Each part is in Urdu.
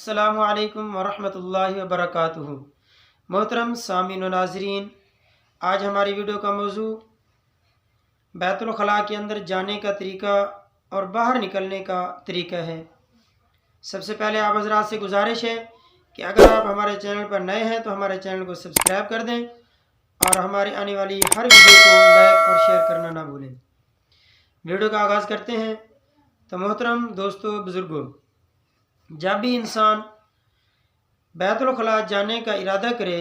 السلام علیکم ورحمۃ اللہ وبرکاتہ۔ محترم سامعین و ناظرین، آج ہماری ویڈیو کا موضوع بیت الخلاء کے اندر جانے کا طریقہ اور باہر نکلنے کا طریقہ ہے۔ سب سے پہلے آپ حضرات سے گزارش ہے کہ اگر آپ ہمارے چینل پر نئے ہیں تو ہمارے چینل کو سبسکرائب کر دیں اور ہمارے آنے والی ہر ویڈیو کو لائک اور شیئر کرنا نہ بھولیں۔ ویڈیو کا آغاز کرتے ہیں۔ تو محترم دوستو، بزرگوں، جب بھی انسان بیت الخلاء جانے کا ارادہ کرے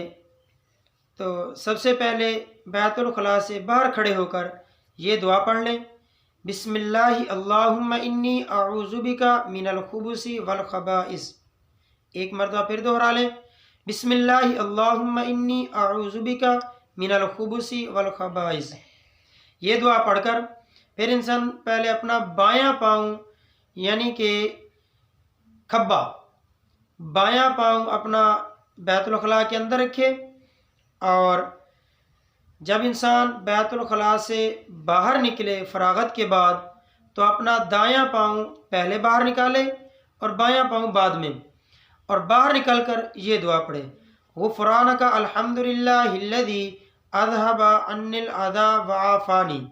تو سب سے پہلے بیت الخلاء سے باہر کھڑے ہو کر یہ دعا پڑھ لیں، بسم اللہ اللہم انی اعوذ بک من الخبث والخبائث۔ ایک مرتبہ پھر دوہرا لیں، بسم اللہ اللہم انی اعوذ بک من الخبث والخبائث۔ یہ دعا پڑھ کر پھر انسان پہلے اپنا بایاں پاؤں یعنی کہ کھبا بایاں پاؤں اپنا بیت الخلاء کے اندر رکھے، اور جب انسان بیت الخلاء سے باہر نکلے فراغت کے بعد تو اپنا دایاں پاؤں پہلے باہر نکالے اور بایاں پاؤں بعد میں، اور باہر نکل کر یہ دعا پڑھے، غفرانک الحمدللہ الذی اذھب عنی الاذی وعافانی۔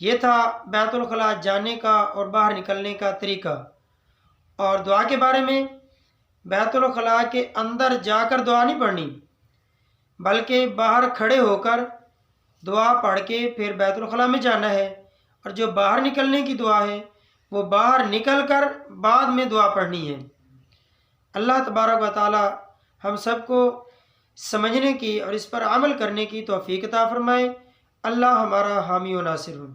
یہ تھا بیت الخلاء جانے کا اور باہر نکلنے کا طریقہ۔ اور دعا کے بارے میں، بیت الخلاء کے اندر جا کر دعا نہیں پڑھنی، بلکہ باہر کھڑے ہو کر دعا پڑھ کے پھر بیت الخلاء میں جانا ہے، اور جو باہر نکلنے کی دعا ہے وہ باہر نکل کر بعد میں دعا پڑھنی ہے۔ اللہ تبارک و تعالی ہم سب کو سمجھنے کی اور اس پر عمل کرنے کی توفیق عطا فرمائے۔ اللہ ہمارا حامی و ناصر ہو۔